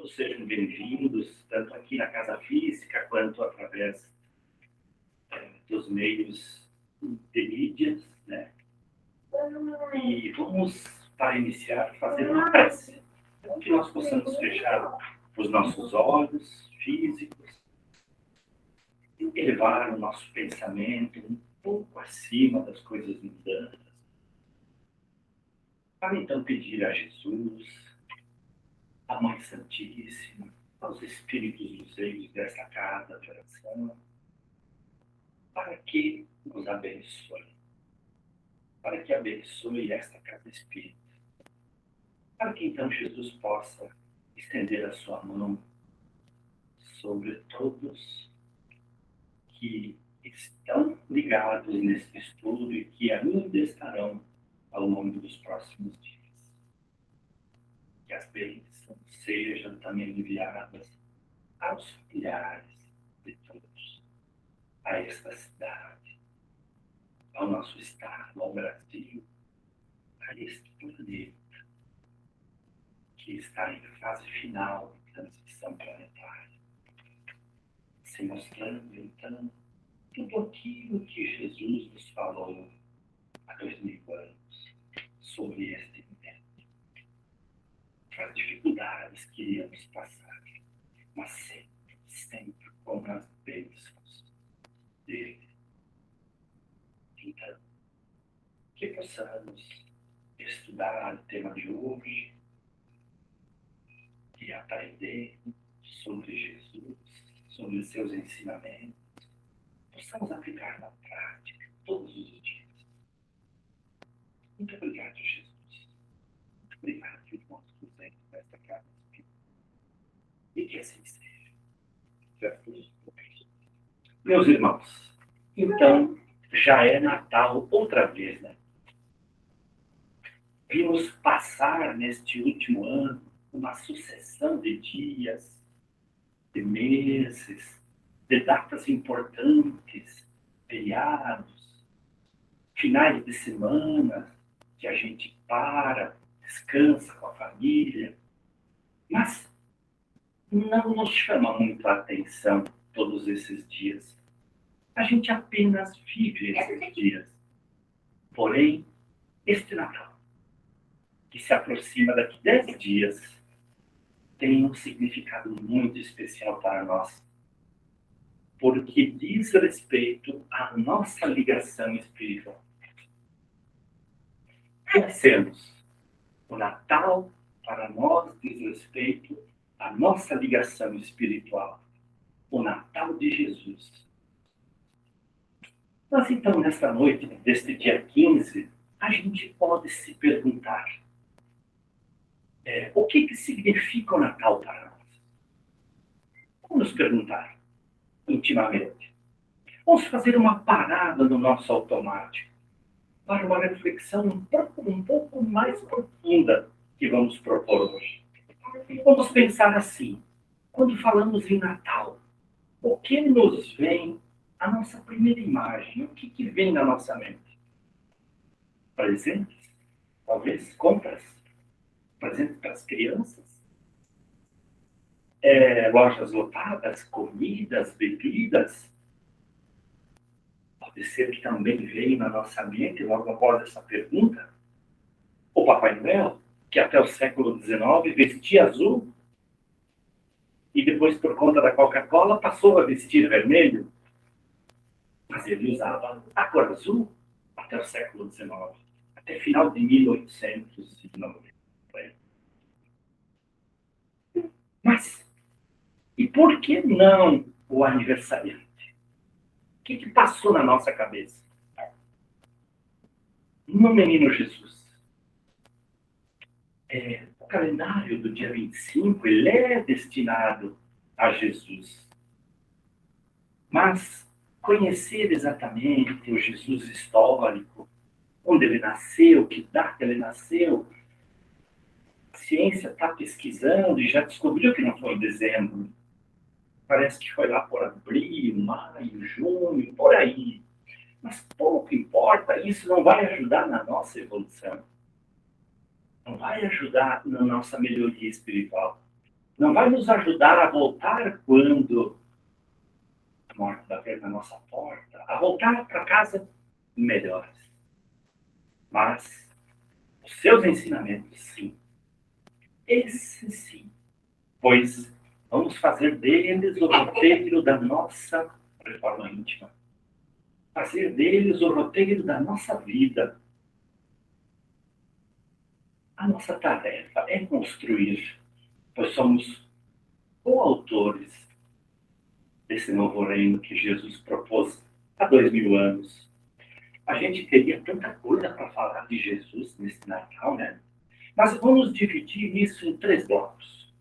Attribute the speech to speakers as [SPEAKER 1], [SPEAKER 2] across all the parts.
[SPEAKER 1] todos sejam bem-vindos, tanto aqui na Casa Física, quanto através dos meios de mídias, né? E vamos, para iniciar, fazer uma prece, que nós possamos fechar os nossos olhos físicos, elevar o nosso pensamento um pouco acima das coisas mundanas, para então pedir a Jesus, a Mãe Santíssima, aos Espíritos luzeiros desta casa de oração, para que nos abençoe, para que abençoe esta casa espírita, para que então Jesus possa estender a sua mão sobre todos que estão ligados nesse estudo e que ainda estarão ao longo dos próximos dias. Que as bênçãos sejam também enviadas aos familiares de todos, a esta cidade, ao nosso estado, ao Brasil, a este planeta que está em fase final de transição planetária, se mostrando então tudo aquilo que Jesus nos falou há 2000 anos sobre este momento, as dificuldades que iríamos passar, mas sempre com as bênçãos dele. Então, que possamos estudar o tema de hoje e aprender sobre Jesus, sobre os seus ensinamentos, possamos aplicar na prática todos os dias. Muito obrigado, Jesus. Muito obrigado, irmãos presentes nesta casa espírita. E que assim seja. Meus irmãos, então já é Natal outra vez, né? Vimos passar neste último ano uma sucessão de dias, de meses, de datas importantes, feriados, finais de semana, que a gente para, descansa com a família, mas não nos chama muito a atenção todos esses dias. A gente apenas vive esses dias. Porém, este Natal, que se aproxima daqui 10 dias, tem um significado muito especial para nós, porque diz respeito à nossa ligação espiritual. Pensemos, o Natal para nós diz respeito à nossa ligação espiritual, o Natal de Jesus. Mas então, nesta noite, deste dia 15, a gente pode se perguntar, o que significa o Natal para nós? Vamos nos perguntar intimamente. Vamos fazer uma parada no nosso automático para uma reflexão um pouco mais profunda que vamos propor hoje. Vamos pensar assim, quando falamos em Natal, o que nos vem a nossa primeira imagem? O que vem na nossa mente? Presentes? Talvez compras? Presentes para as crianças? Lojas lotadas? Comidas? Bebidas? Pode ser que também veio na nossa mente, logo após essa pergunta, o Papai Noel, que até o século XIX vestia azul, e depois, por conta da Coca-Cola, passou a vestir vermelho. Mas ele usava a cor azul até o século XIX, até final de 1890. Mas, e por que não o aniversariante? O que passou na nossa cabeça? No Menino Jesus. O calendário do dia 25, ele é destinado a Jesus. Mas conhecer exatamente o Jesus histórico, onde ele nasceu, que data ele nasceu, a ciência está pesquisando e já descobriu que não foi em dezembro. Parece que foi lá por abril, maio, junho, por aí. Mas pouco importa, isso não vai ajudar na nossa evolução. Não vai ajudar na nossa melhoria espiritual. Não vai nos ajudar a voltar quando a morte bater na nossa porta, a voltar para casa melhores. Mas os seus ensinamentos, sim. Esse sim. Pois vamos fazer deles o roteiro da nossa reforma íntima. Fazer deles o roteiro da nossa vida. A nossa tarefa é construir, pois somos coautores desse novo reino que Jesus propôs há 2000 anos. A gente teria tanta coisa para falar de Jesus nesse Natal, né? Mas vamos dividir isso em 3 blocos.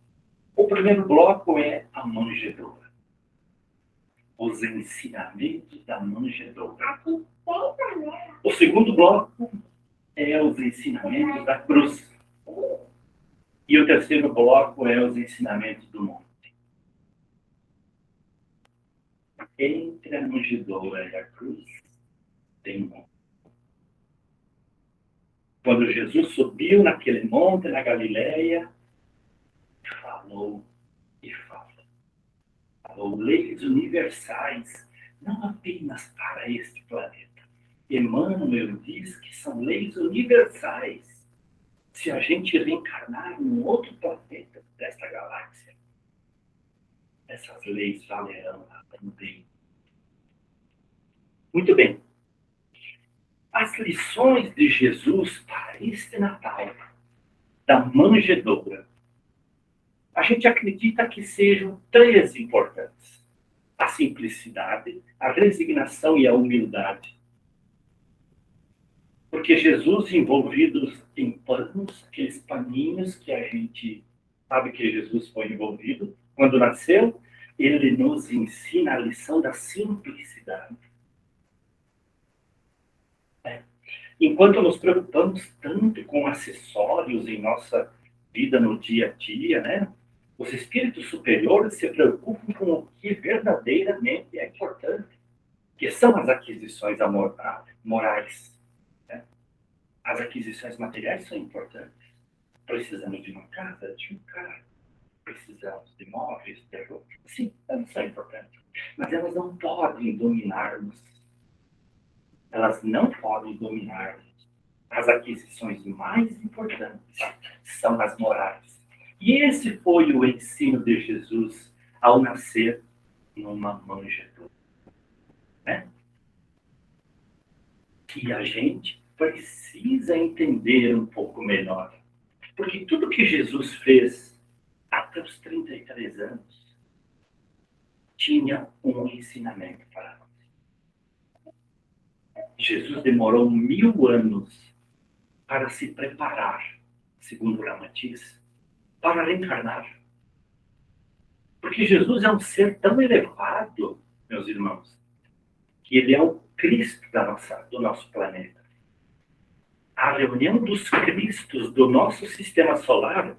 [SPEAKER 1] O primeiro bloco é a manjedoura. Os ensinamentos da manjedoura. O segundo bloco é os ensinamentos da cruz. E o terceiro bloco é os ensinamentos do monte. Entre a manjedoura e a cruz tem um monte. Quando Jesus subiu naquele monte na Galileia, falou e falou. Falou leis universais, não apenas para este planeta. Emmanuel diz que são leis universais. Se a gente reencarnar em outro planeta desta galáxia, essas leis valerão também. Muito bem. As lições de Jesus para este Natal, da manjedoura, a gente acredita que sejam 3 importantes. A simplicidade, a resignação e a humildade. Porque Jesus, envolvido em panos, aqueles paninhos que a gente sabe que Jesus foi envolvido, quando nasceu, ele nos ensina a lição da simplicidade. Enquanto nos preocupamos tanto com acessórios em nossa vida no dia a dia, né? Os espíritos superiores se preocupam com o que verdadeiramente é importante, que são as aquisições morais. Né? As aquisições materiais são importantes. Precisamos de uma casa, de um carro. Precisamos de móveis, de roupa. Sim, elas são importantes. Mas elas não podem dominar-nos. Elas não podem dominar-nos. As aquisições mais importantes são as morais. E esse foi o ensino de Jesus ao nascer numa manjedoura. Né? Que a gente precisa entender um pouco melhor. Porque tudo que Jesus fez até os 33 anos tinha um ensinamento para nós. Jesus demorou 1000 anos para se preparar, segundo Ramatiz, para reencarnar. Porque Jesus é um ser tão elevado, meus irmãos, que ele é o Cristo do nosso planeta. A reunião dos Cristos do nosso sistema solar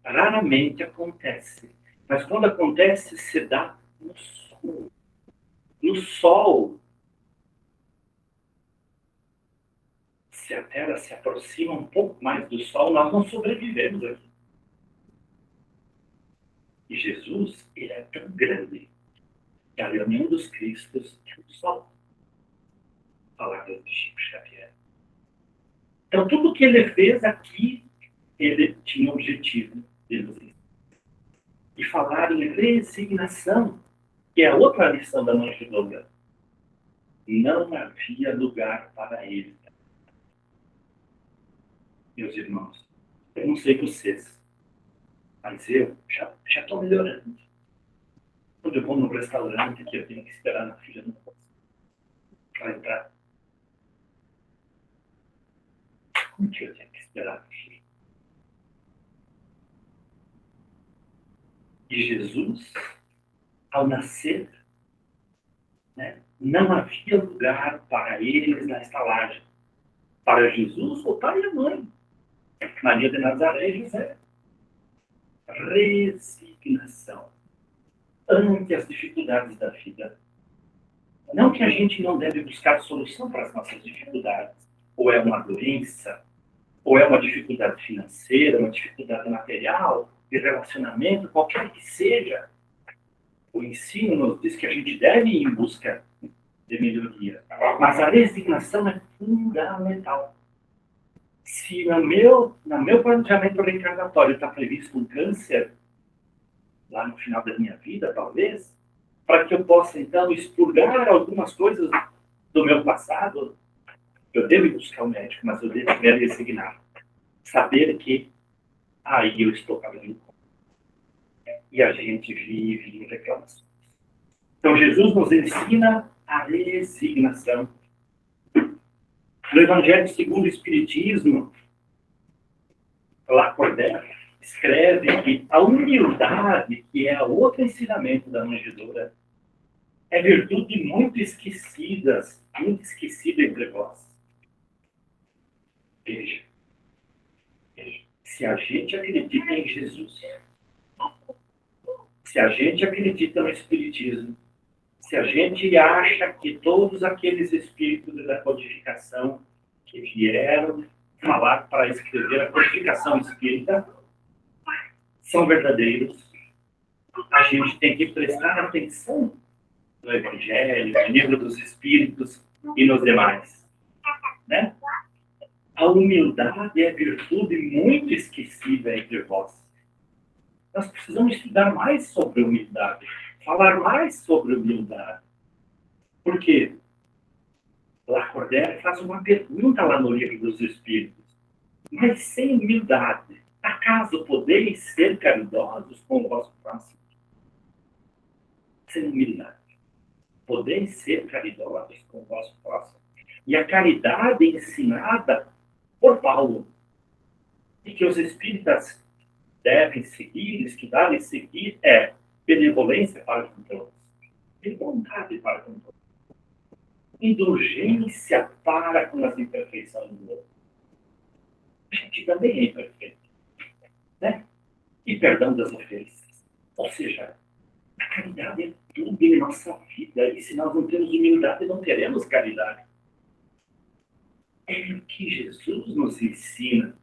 [SPEAKER 1] raramente acontece. Mas quando acontece, se dá no Sol. No Sol. Se a Terra se aproxima um pouco mais do Sol, nós não sobrevivemos aqui. E Jesus, ele é tão grande que a reunião dos Cristos é no Sol. Palavras de Chico Xavier. Então, tudo que ele fez aqui, ele tinha o objetivo de nos ensinar. E falar em resignação, que é a outra lição da manjedoura. Não havia lugar para ele. Meus irmãos, eu não sei vocês, mas eu já estou melhorando. Quando eu vou no restaurante, que eu tenho que esperar na fila, não posso para entrar. Como que eu tenho que esperar na fila? E Jesus, ao nascer, né, não havia lugar para eles na estalagem. Para Jesus, o pai e a mãe. Maria de Nazaré e José. Resignação ante as dificuldades da vida. Não que a gente não deve buscar solução para as nossas dificuldades. Ou é uma doença, ou é uma dificuldade financeira, uma dificuldade material. de relacionamento, qualquer que seja, o ensino nos diz que a gente deve ir em busca de melhoria. Mas a resignação é fundamental. Se no meu planejamento reencarnatório está previsto um câncer, lá no final da minha vida, talvez, para que eu possa, então, expurgar algumas coisas do meu passado, eu devo ir buscar o médico, mas eu devo me resignar. Saber que aí eu estou pagando. E a gente vive em reclamação. Então, Jesus nos ensina a resignação. No Evangelho segundo o Espiritismo, Lacordaire escreve que a humildade, que é outro ensinamento da manjedoura, é virtude muito esquecida entre vós. Veja, se a gente acredita em Jesus, se a gente acredita no Espiritismo, se a gente acha que todos aqueles espíritos da codificação que vieram falar para escrever a codificação espírita são verdadeiros, a gente tem que prestar atenção no Evangelho, no Livro dos Espíritos e nos demais. Né? A humildade é virtude muito esquecida entre vós. Nós precisamos estudar mais sobre humildade, falar mais sobre humildade. Por quê? Lacordaire faz uma pergunta lá no Livro dos Espíritos. Mas sem humildade, acaso podeis ser caridosos com o vosso próximo? Sem humildade, podeis ser caridosos com o vosso próximo. E a caridade ensinada por Paulo, e que os espíritas devem seguir, estudar e seguir, é benevolência para com todos, e bondade para com todos, indulgência para com as imperfeições do outro. A gente também é imperfeito, né? E perdão das ofensas. Ou seja, a caridade é tudo em nossa vida, e se nós não temos humildade, não teremos caridade. É o que Jesus nos ensina.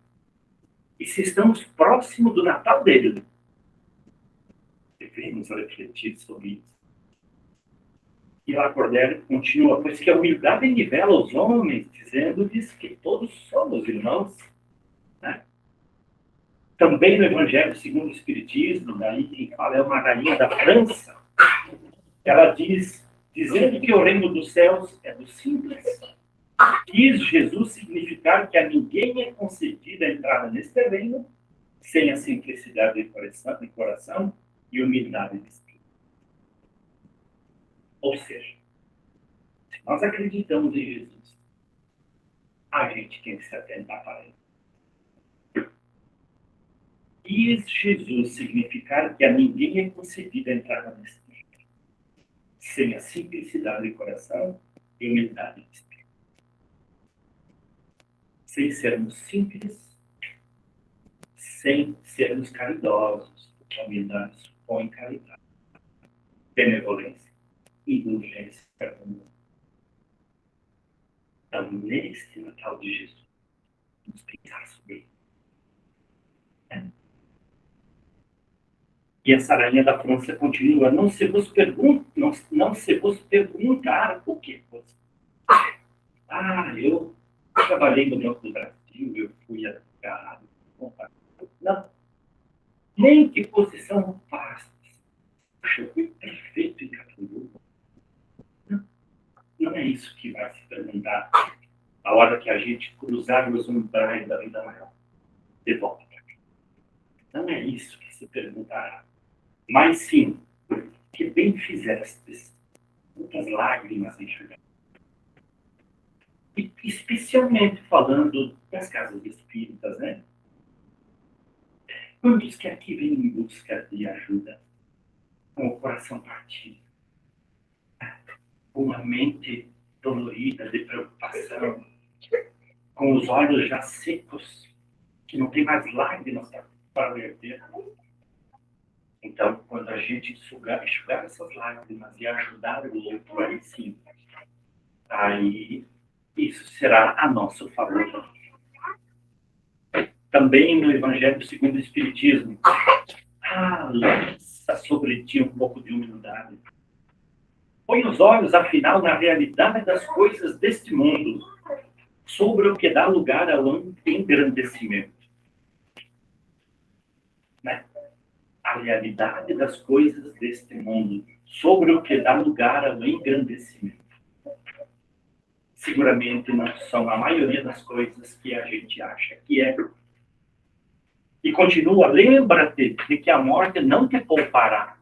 [SPEAKER 1] E se estamos próximos do Natal dele, devemos refletir sobre isso. E Lacordaire continua, pois que a humildade nivela os homens, dizendo-lhes que todos somos irmãos. Né? Também no Evangelho segundo o Espiritismo, daí quem fala é uma rainha da França, ela diz, dizendo que o reino dos céus é dos simples, quis Jesus significar que a ninguém é concedida a entrada neste reino sem a simplicidade de coração e humildade de espírito. Ou seja, se nós acreditamos em Jesus, a gente tem que se atentar para ele. Quis Jesus significar que a ninguém é concedida a entrada neste reino sem a simplicidade de coração e humildade de espírito. Sem sermos simples, sem sermos caridosos, porque a humildade supõe caridade, benevolência, indulgência. Então, neste Natal de Jesus, vamos pensar sobre ele. E essa rainha da França continua, não se vos perguntar o que fosse. Eu trabalhei no Banco do Brasil, eu fui advogado. Não. Nem que posição ocupasse. Puxa, eu fui prefeito em Catanduva. Não é isso que vai se perguntar a hora que a gente cruzar os umbrais da vida maior. De volta. Não é isso que se perguntará. Mas sim, que bem fizestes. Muitas lágrimas enxugadas. E especialmente falando das casas espíritas, né? Quantos que aqui vêm em busca de ajuda, com o coração partido, com a mente dolorida de preocupação, com os olhos já secos, que não tem mais lágrimas para verter. Então, quando a gente enxugar essas lágrimas e ajudar o outro, aí sim, aí isso será a nosso favor. Também no Evangelho segundo o Espiritismo. Lança sobre ti um pouco de humildade. Põe os olhos, afinal, na realidade das coisas deste mundo, sobre o que dá lugar ao engrandecimento. Né? A realidade das coisas deste mundo, sobre o que dá lugar ao engrandecimento. Seguramente não são a maioria das coisas que a gente acha que é. E continua, lembra-te de que a morte não te poupará,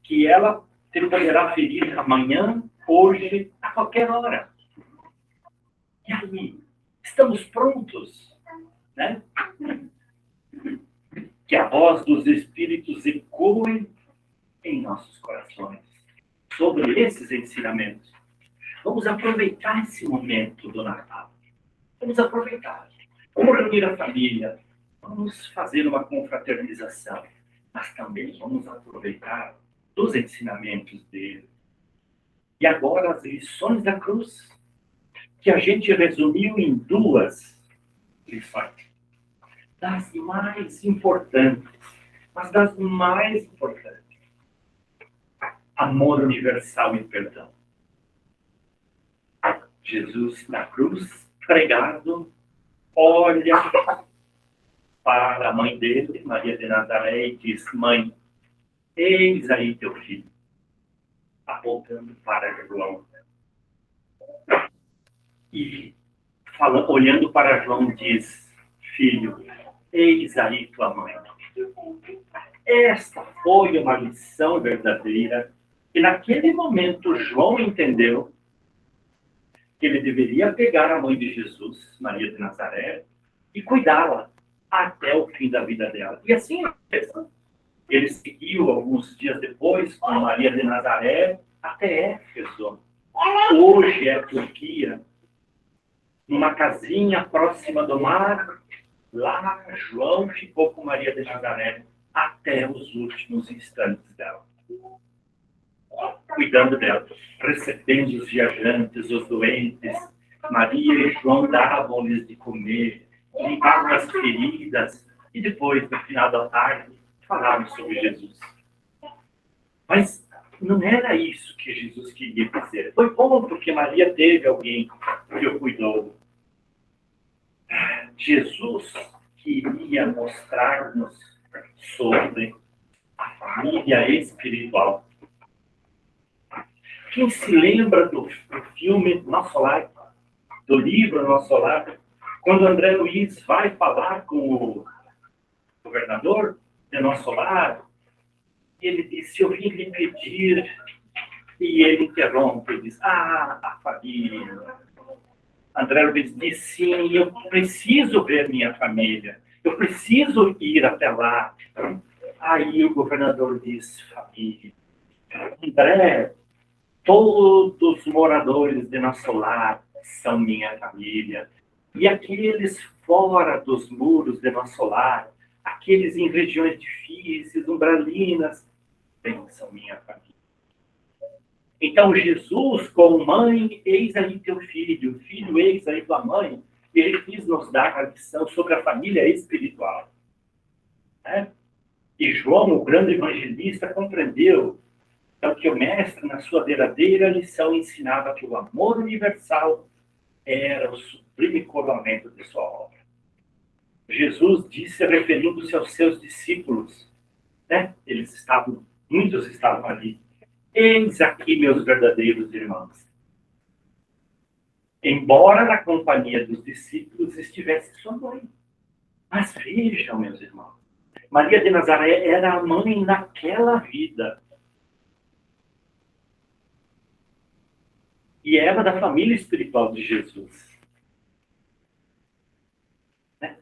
[SPEAKER 1] que ela te poderá ferir amanhã, hoje, a qualquer hora. E aí, estamos prontos, né? Que a voz dos Espíritos ecoe em nossos corações sobre esses ensinamentos. Vamos aproveitar esse momento do Natal. Vamos aproveitar. Vamos reunir a família. Vamos fazer uma confraternização. Mas também vamos aproveitar os ensinamentos dele. E agora as lições da cruz, que a gente resumiu em 2 lições. Das mais importantes. Mas das mais importantes. Amor universal e perdão. Jesus na cruz, pregado, olha para a mãe dele, Maria de Nazaré, e diz: mãe, eis aí teu filho. Apontando para João. E olhando para João, diz: filho, eis aí tua mãe. Esta foi uma lição verdadeira. E naquele momento João entendeu que ele deveria pegar a mãe de Jesus, Maria de Nazaré, e cuidá-la até o fim da vida dela. E assim ele seguiu alguns dias depois com Maria de Nazaré até Éfeso. Hoje é a Turquia. Numa casinha próxima do mar, lá João ficou com Maria de Nazaré até os últimos instantes dela. Cuidando dela, recebendo os viajantes, os doentes. Maria e João davam-lhes de comer, limpavam as feridas e depois, no final da tarde, falavam sobre Jesus. Mas não era isso que Jesus queria dizer. Foi bom porque Maria teve alguém que o cuidou. Jesus queria mostrar-nos sobre a família espiritual. Quem se lembra do filme Nosso Lar, do livro Nosso Lar, quando André Luiz vai falar com o governador de Nosso Lar, ele disse: eu vim lhe pedir, e ele interrompe, ele diz: a família. André Luiz diz: sim, eu preciso ver minha família, eu preciso ir até lá. Aí o governador diz: família. André, todos os moradores de Nosso Lar são minha família. E aqueles fora dos muros de Nosso Lar, aqueles em regiões difíceis, umbralinas, bem, são minha família. Então Jesus, com mãe, eis aí teu filho, filho, eis aí tua mãe, ele quis nos dar a lição sobre a família espiritual. Né? E João, o grande evangelista, compreendeu que o mestre, na sua verdadeira lição, ensinava que o amor universal era o sublime coroamento de sua obra. Jesus disse, referindo-se aos seus discípulos, né? Muitos estavam ali: eis aqui meus verdadeiros irmãos. Embora na companhia dos discípulos estivesse sua mãe. Mas vejam, meus irmãos, Maria de Nazaré era a mãe naquela vida. E era da família espiritual de Jesus. Né?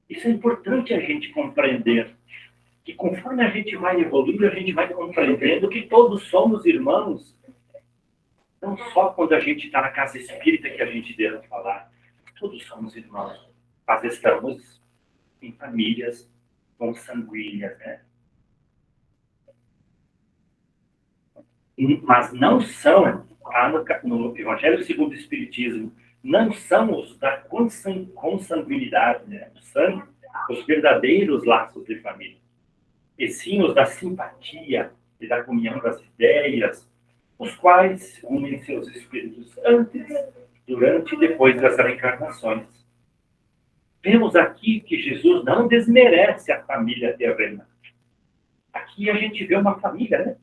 [SPEAKER 1] Isso é importante a gente compreender. Que conforme a gente vai evoluindo, a gente vai compreendendo que todos somos irmãos. Não só quando a gente está na casa espírita que a gente deve falar. Todos somos irmãos. Mas estamos em famílias consanguíneas, né? Mas não são, no Evangelho segundo o Espiritismo, não são os da consanguinidade, né? Os verdadeiros laços de família, e sim os da simpatia e da comunhão das ideias, os quais unem seus espíritos antes, durante e depois das reencarnações. Vemos aqui que Jesus não desmerece a família terrena. Aqui a gente vê uma família, né?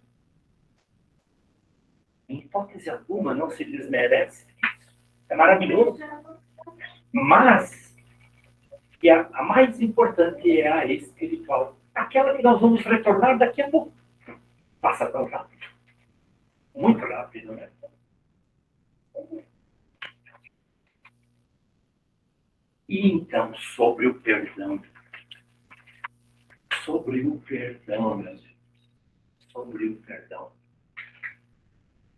[SPEAKER 1] Em hipótese alguma, não se desmerece. É maravilhoso. Mas e a mais importante é a espiritual. Aquela que nós vamos retornar daqui a pouco. Passa tão rápido. Muito rápido, né? E então, sobre o perdão. Sobre o perdão, meus irmãos. Sobre o perdão.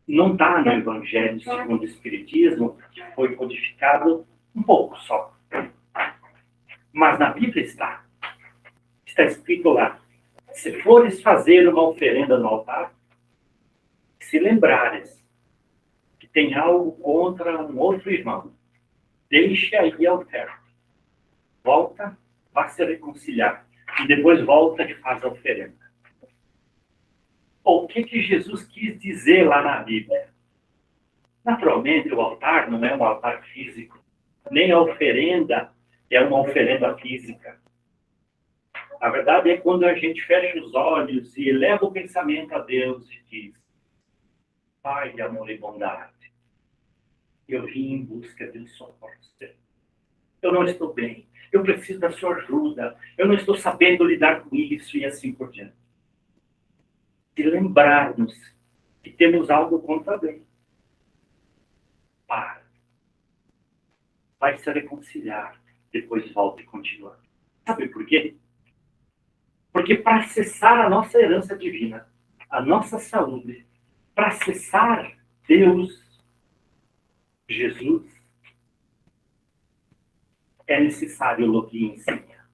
[SPEAKER 1] Não está no Evangelho segundo o Espiritismo, que foi codificado um pouco só. Mas na Bíblia está. Está escrito lá. Se fores fazer uma oferenda no altar, se lembrares que tem algo contra um outro irmão, deixe aí a oferta. Volta, vá se reconciliar. E depois volta e faz a oferenda. O que Jesus quis dizer lá na Bíblia? Naturalmente, o altar não é um altar físico. Nem a oferenda é uma oferenda física. A verdade é quando a gente fecha os olhos e eleva o pensamento a Deus e diz: Pai de amor e bondade, eu vim em busca de um socorro. Eu não estou bem. Eu preciso da sua ajuda. Eu não estou sabendo lidar com isso e assim por diante. E lembrarmos que temos algo contra alguém. Para. Vai se reconciliar. Depois volta e continua. Sabe por quê? Porque para acessar a nossa herança divina, a nossa saúde, para acessar Deus, Jesus, é necessário login e senha.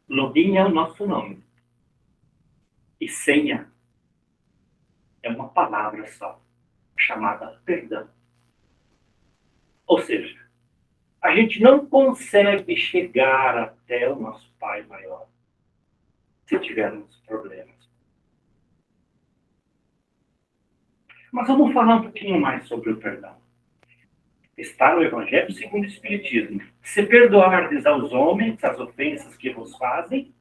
[SPEAKER 1] Login é o nosso nome. E senha é uma palavra só, chamada perdão. Ou seja, a gente não consegue chegar até o nosso Pai maior se tivermos problemas. Mas vamos falar um pouquinho mais sobre o perdão. Está no Evangelho segundo o Espiritismo. Se perdoardes aos homens as ofensas que vos fazem,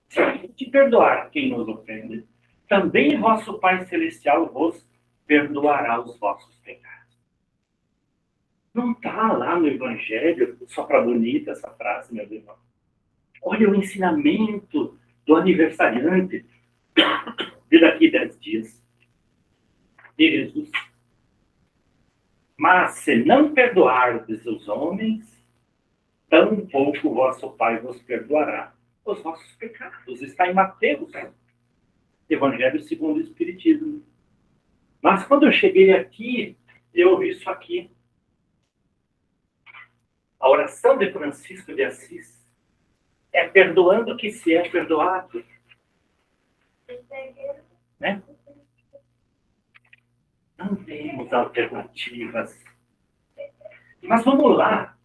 [SPEAKER 1] se a gente perdoar quem nos ofende, também vosso Pai Celestial vos perdoará os vossos pecados. Não está lá no Evangelho, só para bonita essa frase, meu irmão. Olha o ensinamento do aniversariante de daqui 10 dias. De Jesus. Mas se não perdoardes os homens, tampouco vosso Pai vos perdoará os vossos pecados. Está em Mateus, Evangelho segundo o Espiritismo. Mas quando eu cheguei aqui, eu ouvi isso aqui. A oração de Francisco de Assis é perdoando que se é perdoado. Né? Não temos alternativas. Mas vamos lá.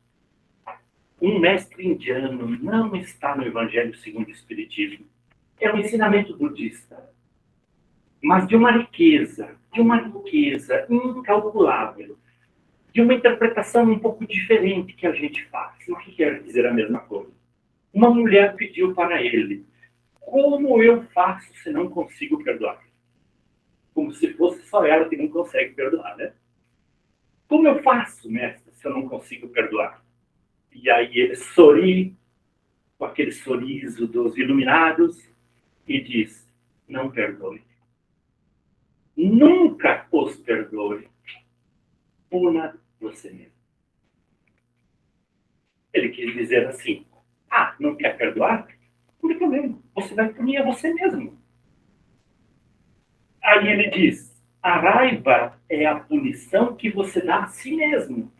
[SPEAKER 1] Um mestre indiano não está no Evangelho segundo o Espiritismo. É um ensinamento budista. Mas de uma riqueza incalculável. De uma interpretação um pouco diferente que a gente faz. O que quer dizer a mesma coisa? Uma mulher pediu para ele: como eu faço se não consigo perdoar? Como se fosse só ela que não consegue perdoar, né? Como eu faço, mestre, se eu não consigo perdoar? E aí ele sorri, com aquele sorriso dos iluminados, e diz: não perdoe. Nunca os perdoe. Puna você mesmo. Ele quis dizer assim: não quer perdoar? Não tem problema. Você vai punir a você mesmo. Aí ele diz: a raiva é a punição que você dá a si mesmo.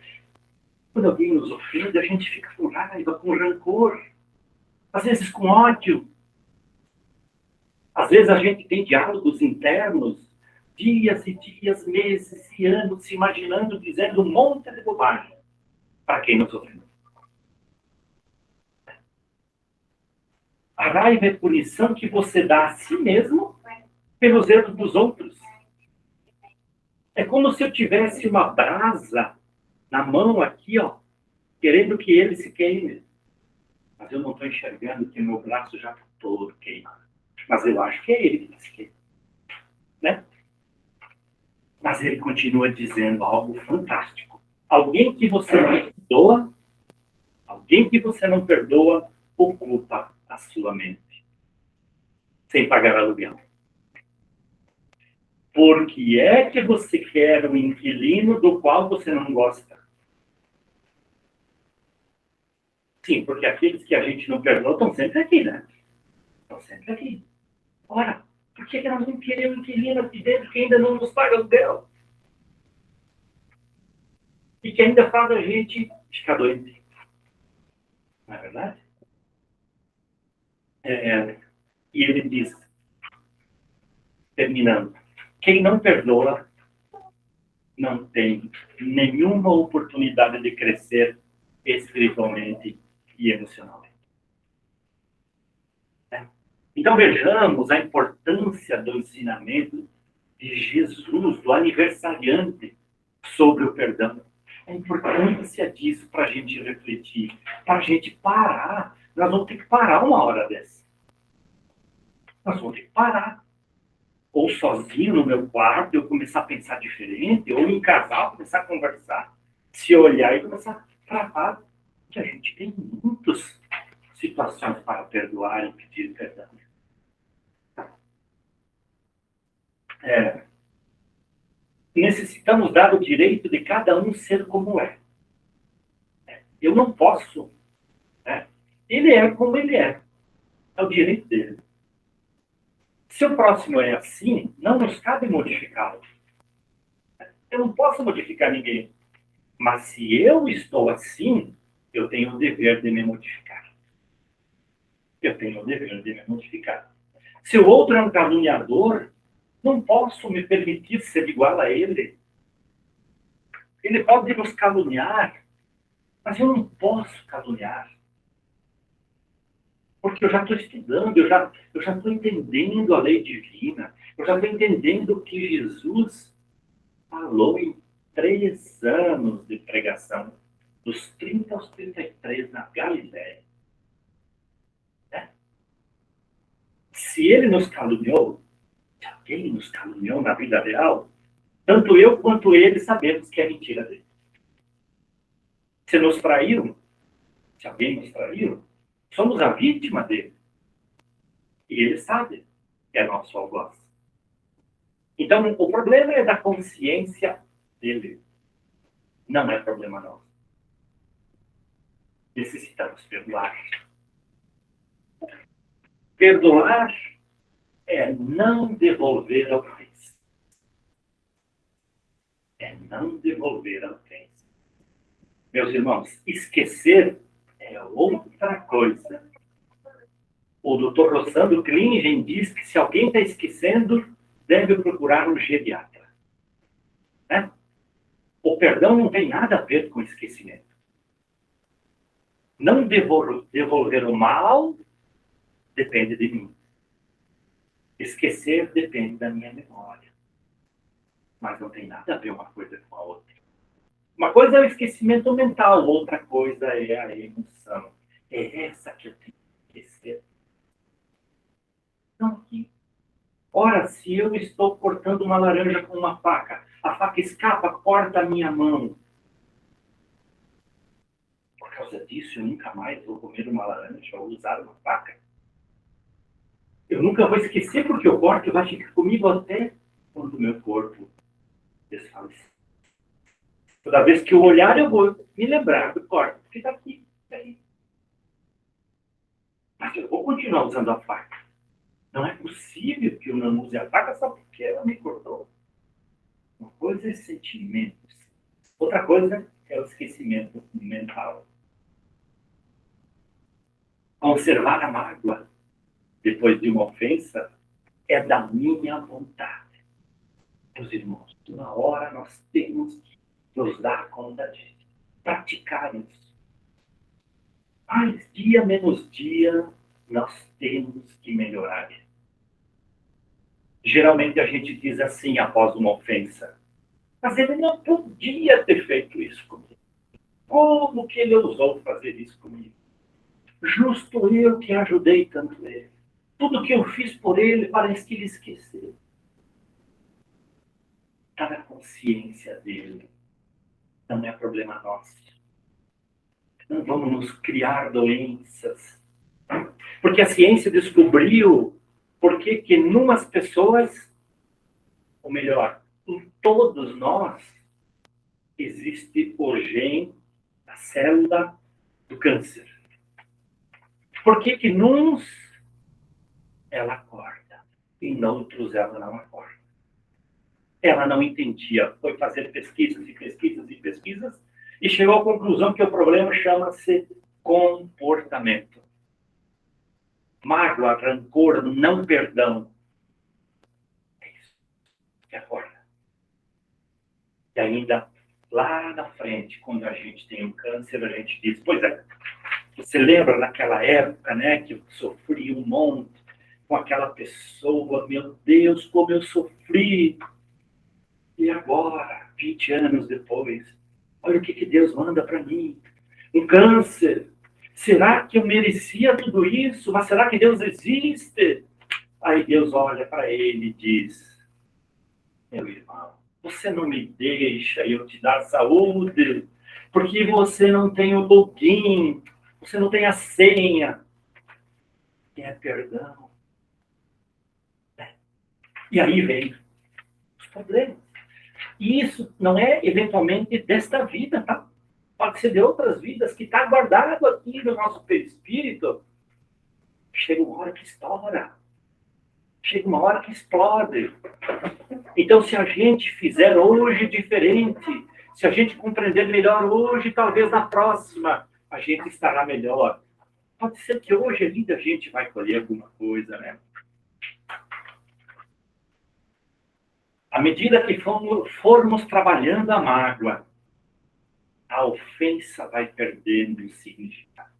[SPEAKER 1] Quando alguém nos ofende, a gente fica com raiva, com rancor, às vezes com ódio. Às vezes a gente tem diálogos internos dias e dias, meses e anos, se imaginando, dizendo um monte de bobagem para quem nos ofendeu. A raiva é punição que você dá a si mesmo pelos erros dos outros. É como se eu tivesse uma brasa na mão aqui, ó, querendo que ele se queime. Mas eu não estou enxergando que meu braço já está todo queimado. Mas eu acho que é ele que se queima. Né? Mas ele continua dizendo algo fantástico. Alguém que você não perdoa, alguém que você não perdoa, ocupa a sua mente, sem pagar aluguel. Por que é que você quer um inquilino do qual você não gosta? Sim, porque aqueles que a gente não perdoa estão sempre aqui, né? Estão sempre aqui. Ora, por que nós não queremos um inquilino aqui dentro que ainda não nos paga aluguel? E que ainda faz a gente ficar doente. Não é verdade? E ele diz, terminando, quem não perdoa não tem nenhuma oportunidade de crescer espiritualmente e emocionalmente. Então vejamos a importância do ensinamento de Jesus, do aniversariante, sobre o perdão. A importância disso para a gente refletir, para a gente parar. Nós vamos ter que parar uma hora dessa. Nós vamos ter que parar. Ou sozinho no meu quarto, eu começar a pensar diferente, ou em casal, começar a conversar, se olhar e começar a tratar. Que a gente tem muitas situações para perdoar e pedir perdão. Necessitamos dar o direito de cada um ser como é. Eu não posso. Né? Ele é como ele é. É o direito dele. Se o próximo é assim, não nos cabe modificá-lo. Eu não posso modificar ninguém. Mas se eu estou assim, eu tenho o dever de me modificar. Eu tenho o dever de me modificar. Se o outro é um caluniador, não posso me permitir ser igual a ele. Ele pode nos caluniar, mas eu não posso caluniar. Porque eu já estou estudando, eu já estou entendendo a lei divina, eu já estou entendendo o que Jesus falou em 3 anos de pregação, dos 30 aos 33 na Galiléia. Né? Se ele nos caluniou, se alguém nos caluniou na vida real, tanto eu quanto ele sabemos que é mentira dele. Se nos traíram, se alguém nos traiu, somos a vítima dele. E ele sabe que é nosso algoz. Então, o problema é da consciência dele. Não é problema nosso. Necessitamos perdoar. Perdoar é não devolver a ofensa. É não devolver a ofensa. Meus irmãos, esquecer é outra coisa. O Dr. Rossandro Klingen diz que se alguém está esquecendo, deve procurar um geriatra. Né? O perdão não tem nada a ver com esquecimento. Não devolver o mal depende de mim. Esquecer depende da minha memória. Mas não tem nada a ver uma coisa com a outra. Uma coisa é o esquecimento mental, outra coisa é a emoção. É essa que eu tenho que esquecer. Não aqui. Ora, se eu estou cortando uma laranja com uma faca, a faca escapa, corta a minha mão. Por causa disso, eu nunca mais vou comer uma laranja ou usar uma faca. Eu nunca vou esquecer porque eu corto e vai ficar comigo até quando o meu corpo desfalecer. Toda vez que eu olhar, eu vou me lembrar do corte, porque está aqui, está aí. Mas eu vou continuar usando a faca. Não é possível que eu não use a faca só porque ela me cortou. Uma coisa é sentimentos. Outra coisa é o esquecimento mental. Conservar a mágoa depois de uma ofensa é da minha vontade. Meus irmãos, uma hora nós temos que nos dar conta disso, praticar isso. Mais dia menos dia, nós temos que melhorar isso. Geralmente a gente diz assim após uma ofensa, mas ele não podia ter feito isso comigo. Como que ele ousou fazer isso comigo? Justo eu que ajudei tanto ele. Tudo que eu fiz por ele parece que ele esqueceu. Está na consciência dele. Não é problema nosso. Não vamos nos criar doenças. Porque a ciência descobriu por que numas pessoas, ou melhor, em todos nós, existe o gene, a célula do câncer. Por que nuns ela acorda e em outros ela não acorda? Ela não entendia, foi fazer pesquisas e pesquisas e pesquisas e chegou à conclusão que o problema chama-se comportamento. Mágoa, rancor, não perdão. É isso que acorda. E ainda lá na frente, quando a gente tem um câncer, a gente diz, pois é, você lembra naquela época, né, que eu sofri um monte com aquela pessoa, meu Deus, como eu sofri. E agora, 20 anos depois, olha o que Deus manda para mim. Um câncer. Será que eu merecia tudo isso? Mas será que Deus existe? Aí Deus olha para ele e diz, meu irmão, você não me deixa eu te dar saúde, porque você não tem o login, você não tem a senha, que é perdão. E aí vem os problemas. E isso não é, eventualmente, desta vida, tá? Pode ser de outras vidas, que está guardado aqui no nosso perispírito. Chega uma hora que estoura. Chega uma hora que explode. Então, se a gente fizer hoje diferente, se a gente compreender melhor hoje, talvez na próxima a gente estará melhor. Pode ser que hoje ainda a gente vai colher alguma coisa, né? À medida que formos trabalhando a mágoa, a ofensa vai perdendo o significado.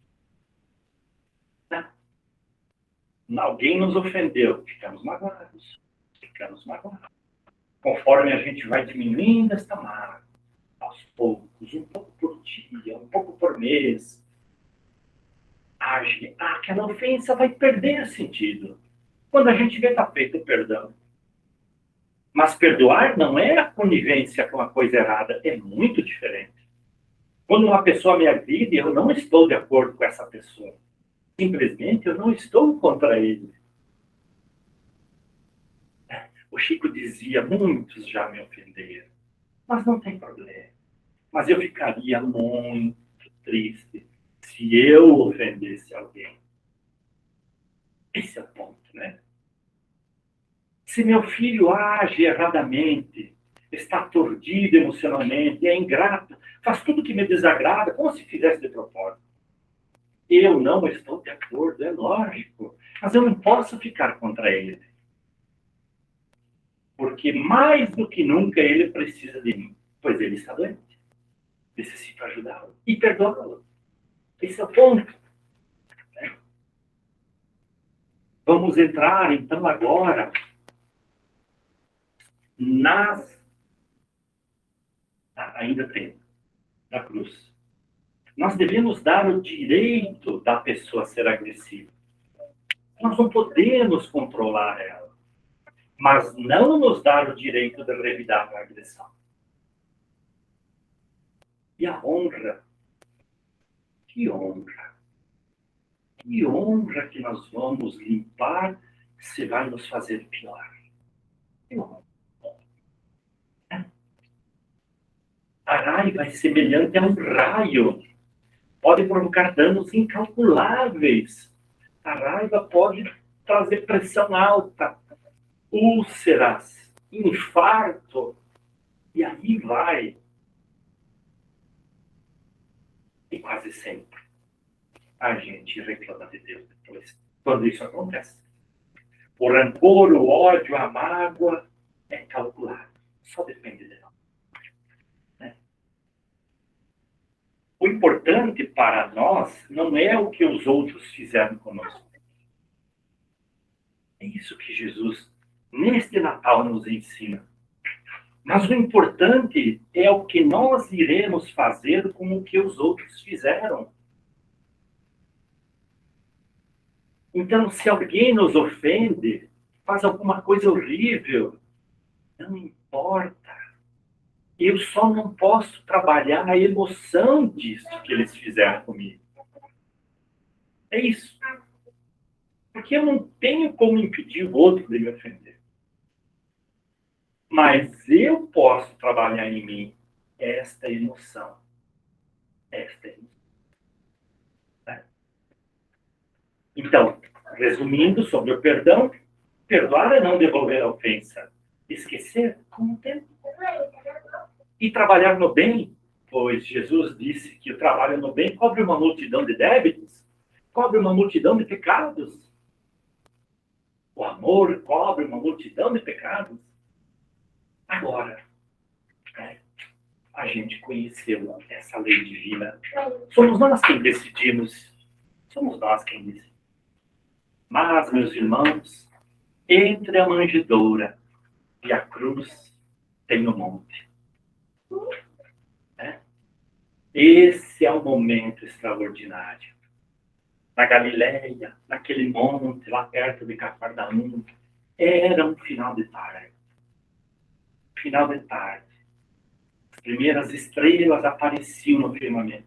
[SPEAKER 1] Alguém nos ofendeu, ficamos magoados. Conforme a gente vai diminuindo esta mágoa, aos poucos, um pouco por dia, um pouco por mês, aquela ofensa vai perder sentido. Quando a gente vê, está feito o perdão. Mas perdoar não é a conivência com a coisa errada, é muito diferente. Quando uma pessoa me agride, eu não estou de acordo com essa pessoa. Simplesmente eu não estou contra ele. O Chico dizia, muitos já me ofenderam, mas não tem problema. Mas eu ficaria muito triste se eu ofendesse alguém. Esse é o ponto, né? Se meu filho age erradamente, está aturdido emocionalmente, é ingrato, faz tudo que me desagrada, como se fizesse de propósito. Eu não estou de acordo, é lógico, mas eu não posso ficar contra ele. Porque mais do que nunca ele precisa de mim, pois ele está doente. Necessito ajudá-lo e perdoá-lo. Esse é o ponto. Né? Vamos entrar, então, agora ainda tem, na cruz. Nós devemos dar o direito da pessoa ser agressiva. Nós não podemos controlar ela, mas não nos dar o direito de revidar a agressão. E a honra, que honra. Que honra que nós vamos limpar se vai nos fazer pior. Que honra. A raiva é semelhante a um raio. Pode provocar danos incalculáveis. A raiva pode trazer pressão alta, úlceras, infarto. E aí vai. E quase sempre a gente reclama de Deus depois, quando isso acontece. O rancor, o ódio, a mágoa é calculado. Só depende de nós. Né? O importante para nós não é o que os outros fizeram conosco. É isso que Jesus, neste Natal, nos ensina. Mas o importante é o que nós iremos fazer com o que os outros fizeram. Então, se alguém nos ofende, faz alguma coisa horrível, não importa. Eu só não posso trabalhar a emoção disso que eles fizeram comigo. É isso. Porque eu não tenho como impedir o outro de me ofender. Mas eu posso trabalhar em mim esta emoção. Esta emoção. Né? Então, resumindo sobre o perdão, perdoar é não devolver a ofensa. Esquecer com o tempo. E trabalhar no bem, pois Jesus disse que o trabalho no bem cobre uma multidão de débitos, cobre uma multidão de pecados. O amor cobre uma multidão de pecados. Agora, a gente conheceu essa lei divina. Somos nós quem decidimos. Somos nós quem decidimos. Mas, meus irmãos, entre a manjedoura e a cruz tem o monte. Esse é um momento extraordinário. Na Galileia, naquele monte lá perto de Cafarnaum, era um final de tarde. Final de tarde. As primeiras estrelas apareciam no firmamento.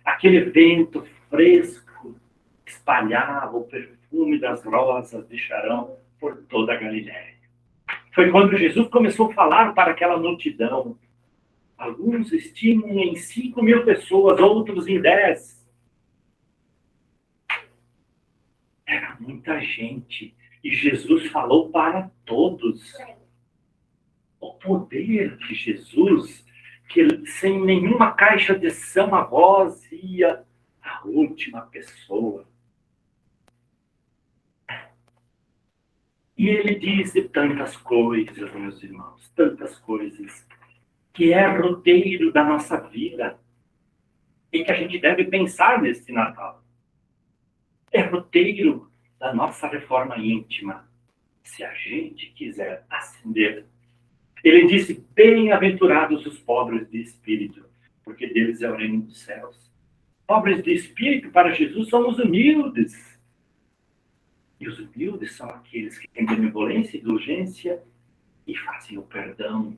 [SPEAKER 1] Aquele vento fresco espalhava o perfume das rosas de Sharon por toda a Galileia. Foi quando Jesus começou a falar para aquela multidão. Alguns estimam em 5.000 pessoas, outros em 10. Era muita gente. E Jesus falou para todos. O poder de Jesus, que sem nenhuma caixa de som a voz ia à última pessoa. E ele disse tantas coisas, meus irmãos, tantas coisas, que é roteiro da nossa vida e que a gente deve pensar neste Natal. É roteiro da nossa reforma íntima, se a gente quiser ascender. Ele disse, bem-aventurados os pobres de espírito, porque deles é o reino dos céus. Pobres de espírito, para Jesus, são os humildes. E os humildes são aqueles que têm benevolência e indulgência e fazem o perdão.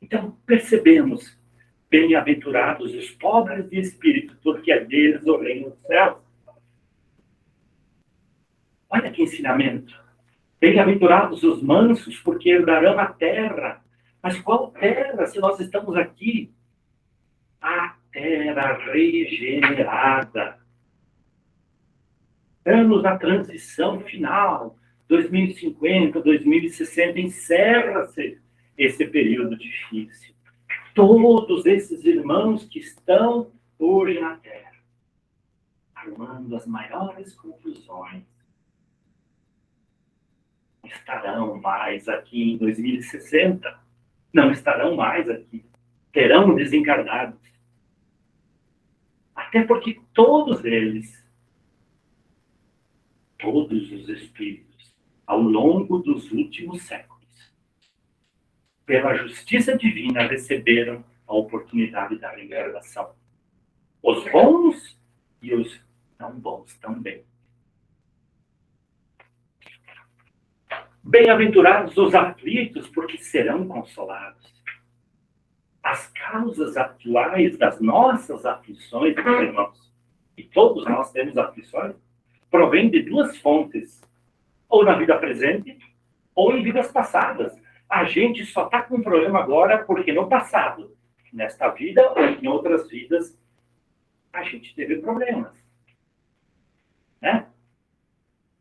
[SPEAKER 1] Então, percebemos, bem-aventurados os pobres de espírito, porque é deles o reino dos céus. Olha que ensinamento. Bem-aventurados os mansos, porque herdarão a terra. Mas qual terra, se nós estamos aqui? A terra regenerada. Estamos na transição final. 2050, 2060, encerra-se esse período difícil. Todos esses irmãos que estão hoje na terra, armando as maiores confusões, estarão mais aqui em 2060. Não estarão mais aqui. Terão desencarnados. Até porque todos eles, todos os espíritos, ao longo dos últimos séculos, pela justiça divina, receberam a oportunidade da reencarnação. Os bons e os não bons também. Bem-aventurados os aflitos, porque serão consolados. As causas atuais das nossas aflições, meus irmãos, e todos nós temos aflições, provém de duas fontes, ou na vida presente, ou em vidas passadas. A gente só está com problema agora porque no passado, nesta vida ou em outras vidas, a gente teve problemas. Né?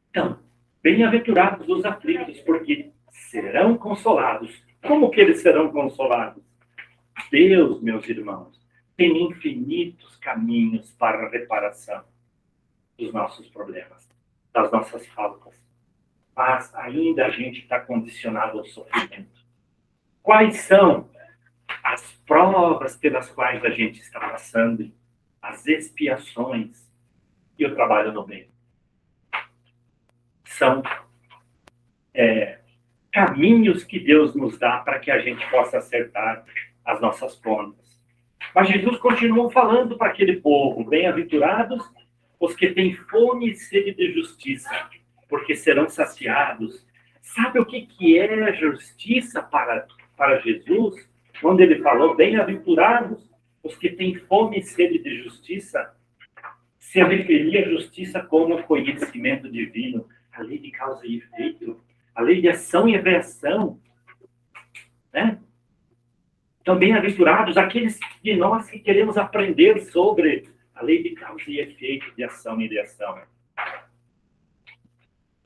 [SPEAKER 1] Então, bem-aventurados os aflitos, porque serão consolados. Como que eles serão consolados? Deus, meus irmãos, tem infinitos caminhos para a reparação dos nossos problemas, das nossas faltas. Mas ainda a gente está condicionado ao sofrimento. Quais são as provas pelas quais a gente está passando, as expiações e o trabalho no bem? São caminhos que Deus nos dá para que a gente possa acertar as nossas contas. Mas Jesus continuou falando para aquele povo: bem-aventurados os que têm fome e sede de justiça, porque serão saciados. Sabe o que é justiça para Jesus? Quando ele falou bem-aventurados os que têm fome e sede de justiça, se referia à justiça como conhecimento divino, a lei de causa e efeito, a lei de ação e reação, né? Então, bem-aventurados aqueles de nós que queremos aprender sobre a lei de causa e efeito, de ação e reação.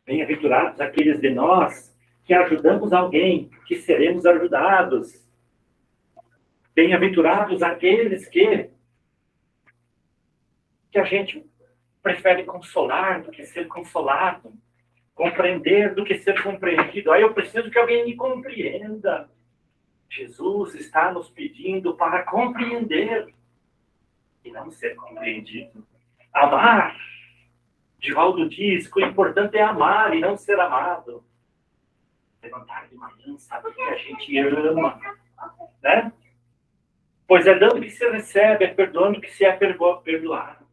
[SPEAKER 1] Bem-aventurados aqueles de nós que ajudamos alguém, que seremos ajudados. Bem-aventurados aqueles que a gente prefere consolar do que ser consolado, compreender do que ser compreendido. Aí eu preciso que alguém me compreenda. Jesus está nos pedindo para compreender e não ser compreendido. Amar. Divaldo diz que o importante é amar e não ser amado. Levantar de manhã, saber que a gente ama, né? Pois é dando que se recebe, é perdoando que se é perdoado.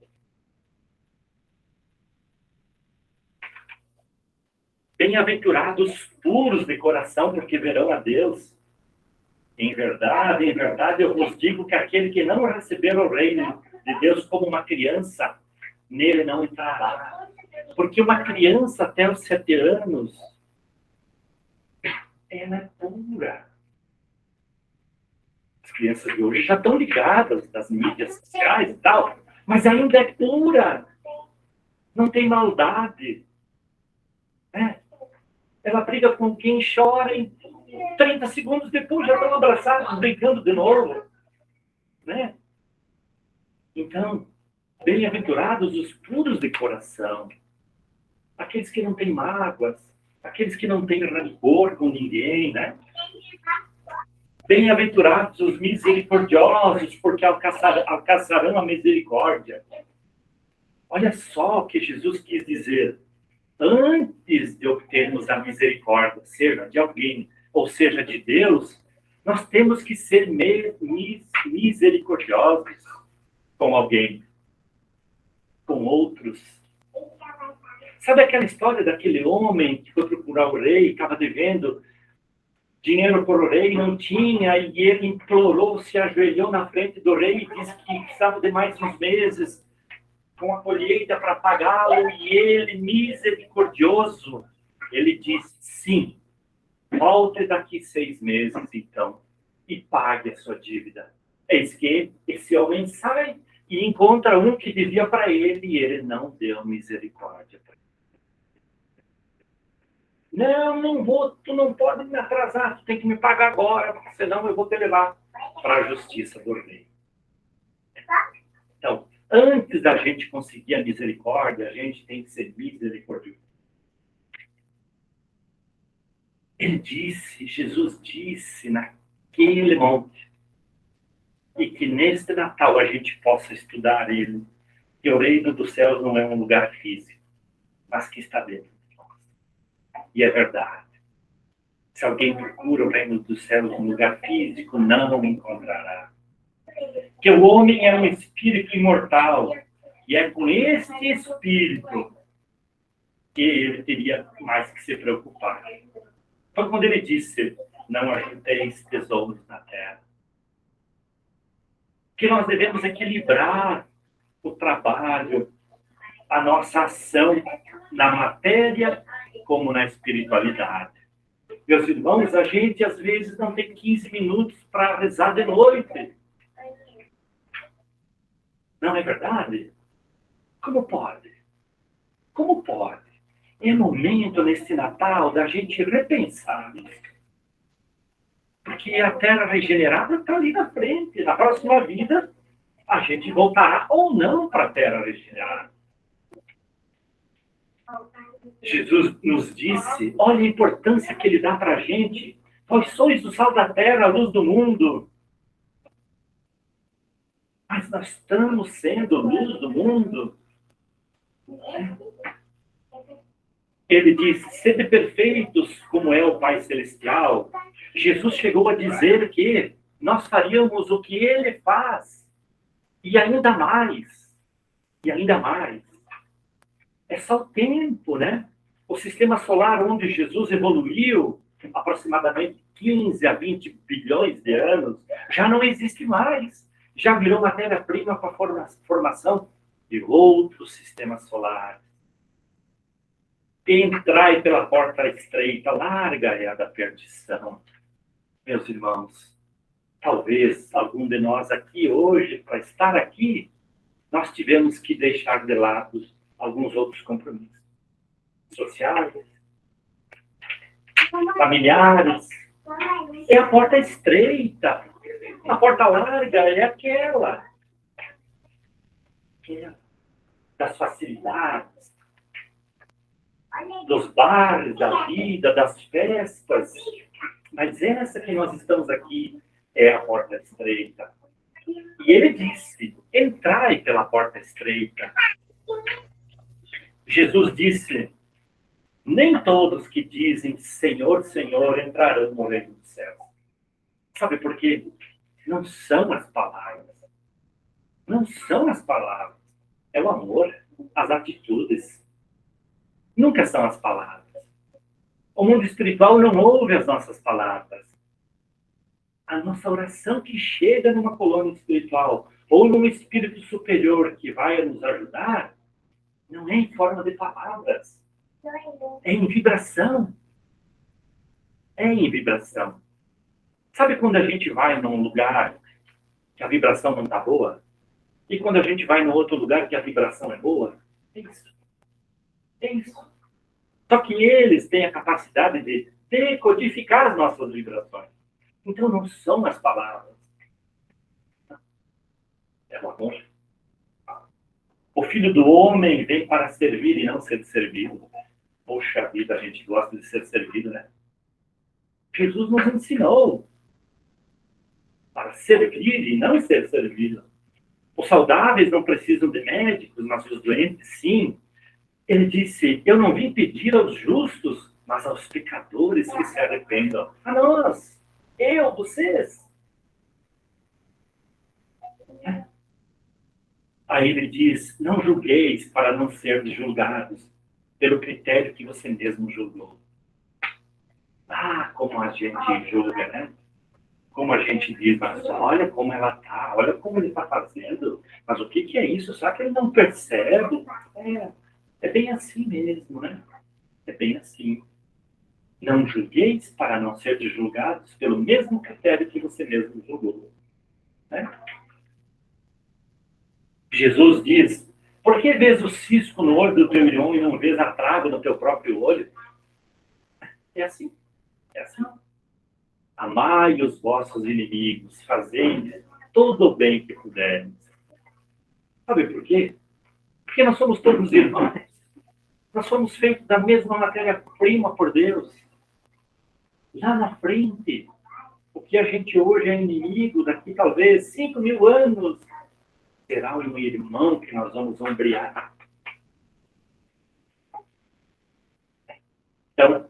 [SPEAKER 1] Bem-aventurados puros de coração, porque verão a Deus. Em verdade, eu vos digo que aquele que não receber o reino de Deus como uma criança, nele não entrará. Porque uma criança até os 7 anos, ela é pura. As crianças de hoje já estão ligadas das mídias sociais e tal, mas ainda é pura. Não tem maldade. Né? Ela briga com quem chora e 30 segundos depois já estão abraçados, brincando de novo. Né? Então, bem-aventurados os puros de coração, aqueles que não têm mágoas, aqueles que não têm rancor com ninguém, né? Bem-aventurados os misericordiosos, porque alcançarão a misericórdia. Olha só o que Jesus quis dizer. Antes de obtermos a misericórdia, seja de alguém ou seja de Deus, nós temos que ser misericordiosos com alguém, com outros. Sabe aquela história daquele homem que foi procurar o rei, estava devendo dinheiro para o rei, não tinha, e ele implorou, se ajoelhou na frente do rei e disse que precisava de mais uns meses com a colheita para pagá-lo, e ele, misericordioso, ele disse: sim, volte daqui 6 meses, então, e pague a sua dívida. Eis que esse homem sai e encontra um que devia para ele, e ele não deu misericórdia para ele. Não vou, tu não pode me atrasar, tu tem que me pagar agora, porque senão eu vou te levar para a justiça do rei. Então, antes da gente conseguir a misericórdia, a gente tem que ser misericordioso. Jesus disse naquele monte, e que neste Natal a gente possa estudar ele, que o reino dos céus não é um lugar físico, mas que está dentro de nós. E é verdade. Se alguém procura o reino dos céus num lugar físico, não o encontrará. Que o homem é um espírito imortal, e é com este espírito que ele teria mais que se preocupar. Então, quando ele disse: não ajunteis tesouros na terra, que nós devemos equilibrar o trabalho, a nossa ação na matéria como na espiritualidade. Meus irmãos, a gente às vezes não tem 15 minutos para rezar de noite. Não é verdade? Como pode? Como pode? É momento nesse Natal da gente repensar. Porque a terra regenerada está ali na frente. Na próxima vida, a gente voltará ou não para a terra regenerada. Jesus nos disse, olha a importância que ele dá para a gente Vós sois o sal da terra, a luz do mundo. Mas nós estamos sendo luz do mundo. Ele diz, sede perfeitos como é o Pai Celestial. Jesus chegou a dizer que nós faríamos o que ele faz. E ainda mais. E ainda mais. É só o tempo, né? O sistema solar onde Jesus evoluiu, aproximadamente 15 a 20 bilhões de anos, já não existe mais. Já virou matéria-prima para a formação de outros sistemas solares. Entrai pela porta estreita, larga é a da perdição. Meus irmãos, talvez algum de nós aqui hoje, para estar aqui, nós tivemos que deixar de lado alguns outros compromissos sociais, familiares. É a porta estreita. A porta larga é aquela das facilidades, dos bares, da vida, das festas. Mas essa que nós estamos aqui é a porta estreita. E ele disse, entrai pela porta estreita. Jesus disse, nem todos que dizem Senhor, Senhor entrarão no reino dos céus. Sabe por quê? Não são as palavras. Não são as palavras. É o amor, as atitudes. Nunca são as palavras. O mundo espiritual não ouve as nossas palavras. A nossa oração que chega numa colônia espiritual ou num espírito superior que vai nos ajudar, não é em forma de palavras. É em vibração. É em vibração. Sabe quando a gente vai num lugar que a vibração não está boa? E quando a gente vai num outro lugar que a vibração é boa? É isso. É isso. Só que eles têm a capacidade de decodificar as nossas vibrações. Então não são as palavras. É o amor. O Filho do Homem vem para servir e não ser servido. Poxa vida, a gente gosta de ser servido, né? Jesus nos ensinou para servir e não ser servido. Os saudáveis não precisam de médicos, mas os doentes, sim. Ele disse, eu não vim pedir aos justos, mas aos pecadores que se arrependam. A nós, eu, vocês. Aí ele diz, não julgueis para não sermos julgados pelo critério que você mesmo julgou. Ah, como a gente julga, né? Como a gente diz, mas olha como ela está, olha como ele está fazendo. Mas o que é isso? Será que ele não percebe? É bem assim mesmo, né? É bem assim. Não julgueis para não ser julgados pelo mesmo critério que você mesmo julgou. Né? Jesus diz, por que vês o cisco no olho do teu irmão e não vês a trave no teu próprio olho? É assim. É assim. Amai os vossos inimigos, fazei todo o bem que puderem. Sabe por quê? Porque nós somos todos irmãos. Nós somos feitos da mesma matéria-prima por Deus. Lá na frente, o que a gente hoje é inimigo, daqui talvez 5.000 anos, será um irmão que nós vamos ombrear. Então,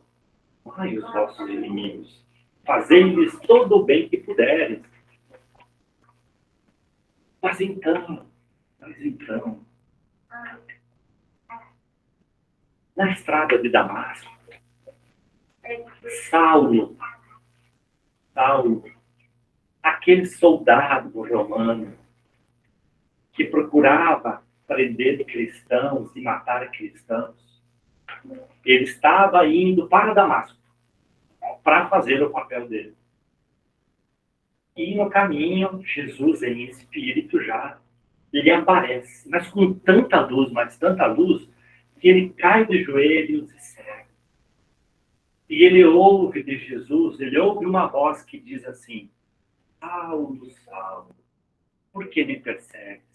[SPEAKER 1] amai os vossos inimigos. Fazei-lhes todo o bem que puderem. Mas então, na estrada de Damasco, Saulo, aquele soldado romano que procurava prender cristãos e matar cristãos, ele estava indo para Damasco para fazer o papel dele. E no caminho, Jesus em espírito já, ele aparece, mas com tanta luz, que ele cai de joelhos e cega. E ele ouve de Jesus, ele ouve uma voz que diz assim, Saulo, Saulo, por que me persegues?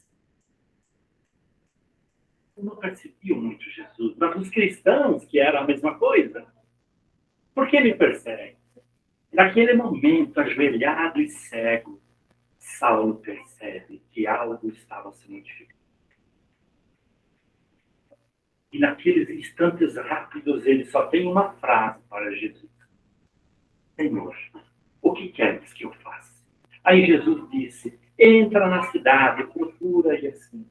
[SPEAKER 1] Eu não percebia muito Jesus, mas os cristãos, que era a mesma coisa, por que me perseguem? Naquele momento, ajoelhado e cego, Saulo percebe que algo estava se modificando. E naqueles instantes rápidos, ele só tem uma frase para Jesus: Senhor, o que queres que eu faça? Aí Jesus disse: entra na cidade, procura e assim.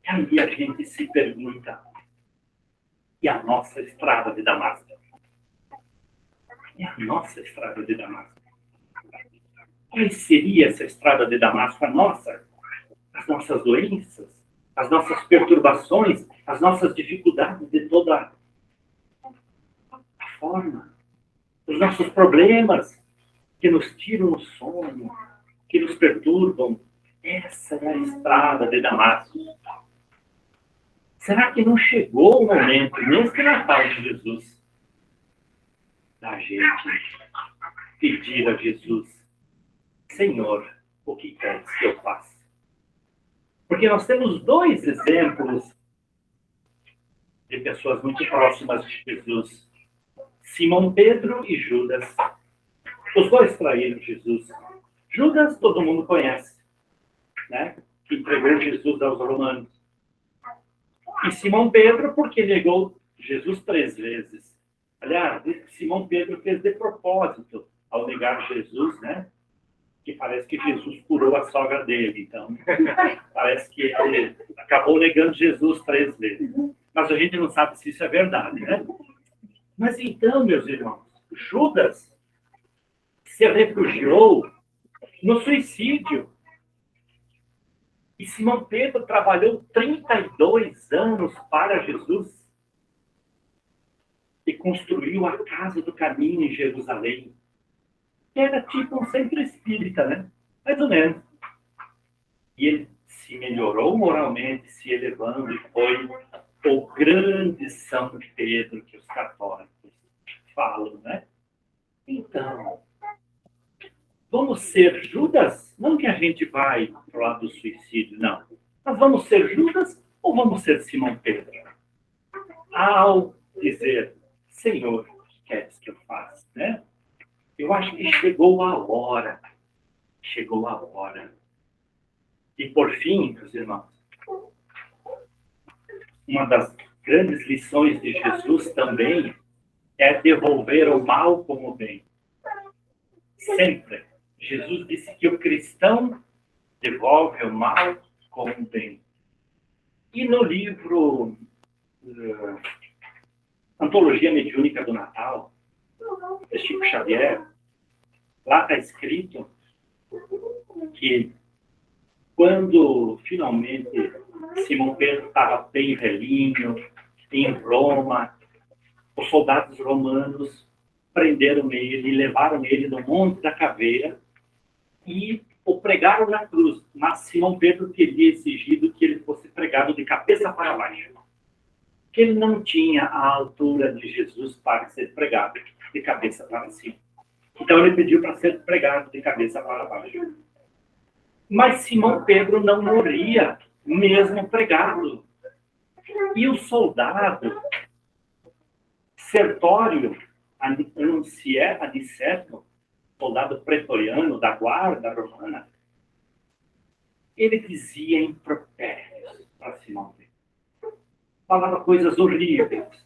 [SPEAKER 1] Aí a gente se pergunta: e a nossa estrada de Damasco? E a nossa estrada de Damasco? Qual seria essa estrada de Damasco? As nossas doenças, as nossas perturbações, as nossas dificuldades de toda a forma, os nossos problemas que nos tiram o sono, que nos perturbam. Essa é a estrada de Damasco. Será que não chegou o momento, nesse Natal de Jesus, da gente pedir a Jesus: Senhor, o que queres que eu faça? Porque nós temos dois exemplos de pessoas muito próximas de Jesus: Simão Pedro e Judas. Os dois traíram Jesus. Judas todo mundo conhece, né? Que entregou Jesus aos romanos. E Simão Pedro, porque negou Jesus 3 vezes. Aliás, Simão Pedro fez de propósito ao negar Jesus, né? Que parece que Jesus curou a sogra dele. Então, parece que ele acabou negando Jesus 3 vezes. Mas a gente não sabe se isso é verdade, né? Mas então, meus irmãos, Judas se refugiou no suicídio. E Simão Pedro trabalhou 32 anos para Jesus e construiu a Casa do Caminho em Jerusalém. Era tipo um centro espírita, né? Mais ou menos. E ele se melhorou moralmente, se elevando, e foi o grande São Pedro que os católicos falam, né? Então, vamos ser Judas? Não que a gente vai para o lado do suicídio, não. Mas vamos ser Judas ou vamos ser Simão Pedro? Ao dizer: Senhor, o que queres que eu faça? Né? Eu acho que chegou a hora. Chegou a hora. E por fim, meus irmãos, uma das grandes lições de Jesus também é devolver o mal como o bem. Sempre. Jesus disse que o cristão devolve o mal como o bem. E no livro Antologia Mediúnica do Natal, de Chico Xavier, lá está escrito que quando finalmente Simão Pedro estava bem velhinho, em Roma, os soldados romanos prenderam ele e levaram ele no Monte da Caveira e o pregaram na cruz. Mas Simão Pedro teria exigido que ele fosse pregado de cabeça para baixo. Que ele não tinha a altura de Jesus para ser pregado de cabeça para cima. Então ele pediu para ser pregado de cabeça para baixo. Mas Simão Pedro não morria, mesmo pregado. E o soldado, Sertório Aniceto, soldado pretoriano da guarda romana, ele dizia impropérios para Simão Pedro. Falava coisas horríveis.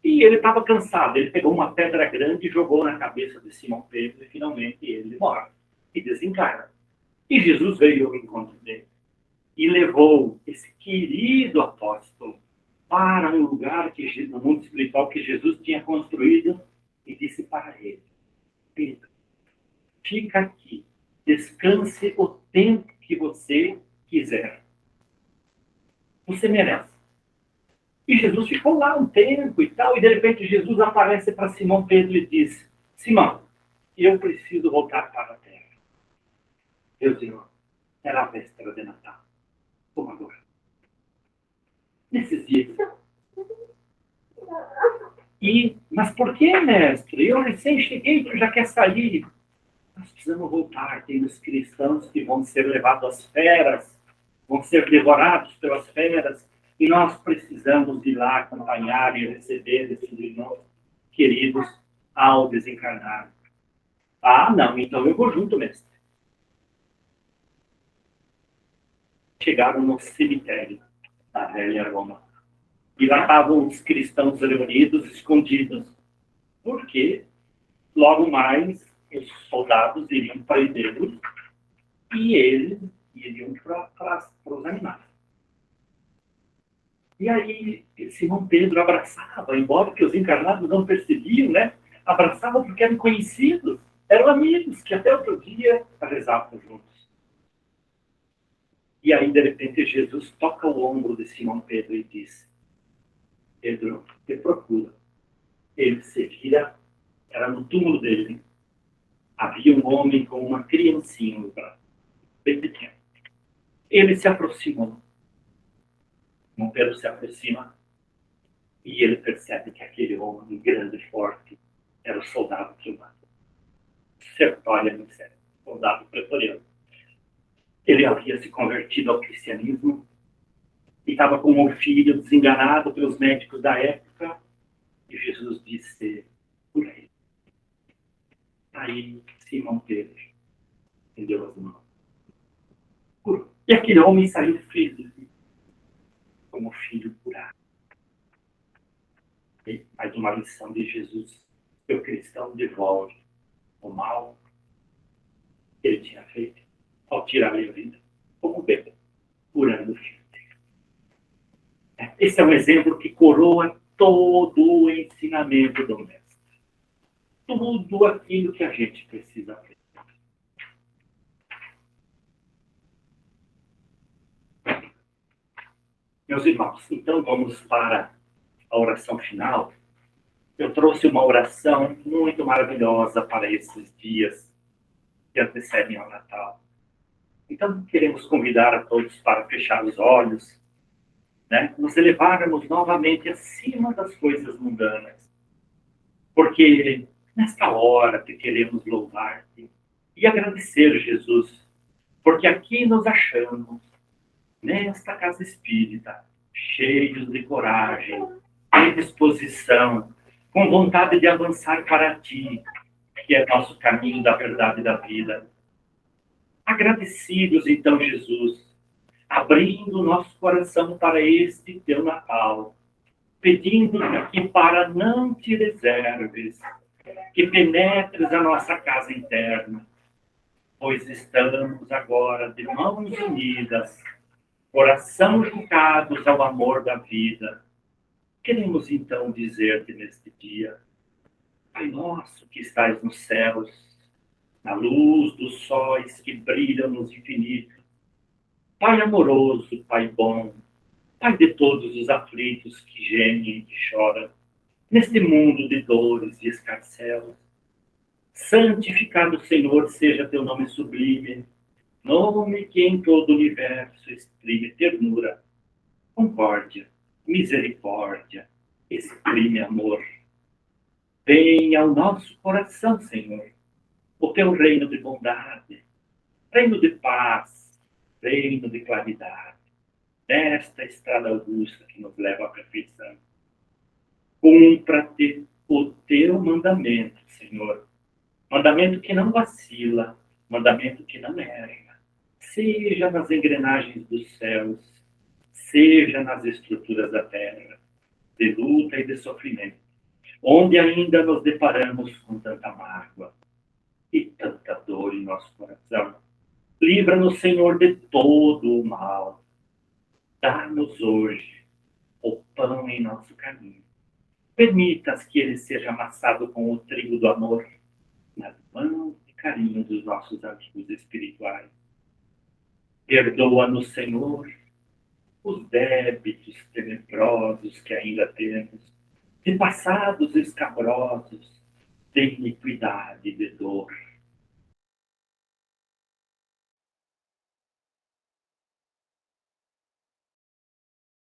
[SPEAKER 1] E ele estava cansado. Ele pegou uma pedra grande e jogou na cabeça de Simão Pedro e finalmente ele morre e desencarna. E Jesus veio ao encontro dele e levou esse querido apóstolo para um lugar no mundo espiritual que Jesus tinha construído e disse para ele: Pedro, fica aqui, descanse o tempo que você quiser. Você merece. E Jesus ficou lá um tempo e tal, e de repente Jesus aparece para Simão Pedro e diz: Simão, eu preciso voltar para a terra. Meus irmãos, era a véspera de Natal. Como agora? Nesses dias. Mas por que, mestre? Eu recém cheguei, tu já quer sair? Nós precisamos voltar. Tem os cristãos que vão ser levados às feras, vão ser devorados pelas feras, e nós precisamos ir lá acompanhar e receber esses irmãos queridos ao desencarnar. Ah, não, então eu vou junto, mestre. Chegaram no cemitério da velha Roma. E lá estavam os cristãos reunidos, escondidos. Porque logo mais os soldados iriam prendê-los e eles iriam para os animais. E aí Simão Pedro abraçava, embora que os encarnados não percebiam, né? Abraçavam porque eram conhecidos, eram amigos, que até outro dia rezavam juntos. E aí, de repente, Jesus toca o ombro de Simão Pedro e diz: Pedro, te procura. Ele se vira, era no túmulo dele. Havia um homem com uma criancinha no braço, bem pequeno. Ele se aproximou. Simão Pedro se aproxima e ele percebe que aquele homem grande e forte era o soldado que o matou. Sertório, soldado pretoriano. Ele havia se convertido ao cristianismo e estava com um filho desenganado pelos médicos da época. E Jesus disse: por aí. Aí Simão Pedro entendeu as mãos. E aquele homem saiu ferido, como filho curado. E mais uma lição de Jesus: que o cristão devolve o mal que ele tinha feito ao tirar-lhe a vida, como bebê, curando o filho dele. Esse é um exemplo que coroa todo o ensinamento do Mestre. Tudo aquilo que a gente precisa aprender. Meus irmãos, então vamos para a oração final. Eu trouxe uma oração muito maravilhosa para esses dias que antecedem ao Natal. Então, queremos convidar a todos para fechar os olhos, né? Nos elevarmos novamente acima das coisas mundanas. Porque nesta hora que queremos louvar-te e agradecer, Jesus, porque aqui nos achamos, nesta casa espírita, cheios de coragem, de disposição, com vontade de avançar para ti, que é nosso caminho da verdade e da vida. Agradecidos, então, Jesus, abrindo nosso coração para este teu Natal, pedindo que para não te reserves, que penetres a nossa casa interna, pois estamos agora de mãos unidas, coração juntados ao amor da vida. Queremos então dizer-te neste dia: Pai nosso que estais nos céus, na luz dos sóis que brilham nos infinitos, Pai amoroso, Pai bom, Pai de todos os aflitos que gemem e que choram, neste mundo de dores e escarcelos, santificado, Senhor, seja teu nome sublime, nome que em todo o universo exprime ternura, concórdia, misericórdia, exprime amor. Venha ao nosso coração, Senhor, o teu reino de bondade, reino de paz, reino de claridade, nesta estrada augusta que nos leva à perfeição. Cumpra-te o teu mandamento, Senhor, mandamento que não vacila, mandamento que não erra, seja nas engrenagens dos céus, seja nas estruturas da terra, de luta e de sofrimento, onde ainda nos deparamos com tanta mágoa e tanta dor em nosso coração. Livra-nos, Senhor, de todo o mal. Dá-nos hoje o pão em nosso caminho. Permitas que ele seja amassado com o trigo do amor nas mãos e carinho dos nossos amigos espirituais. Perdoa-nos, Senhor, os débitos tenebrosos que ainda temos, de passados escabrosos, de iniquidade e de dor.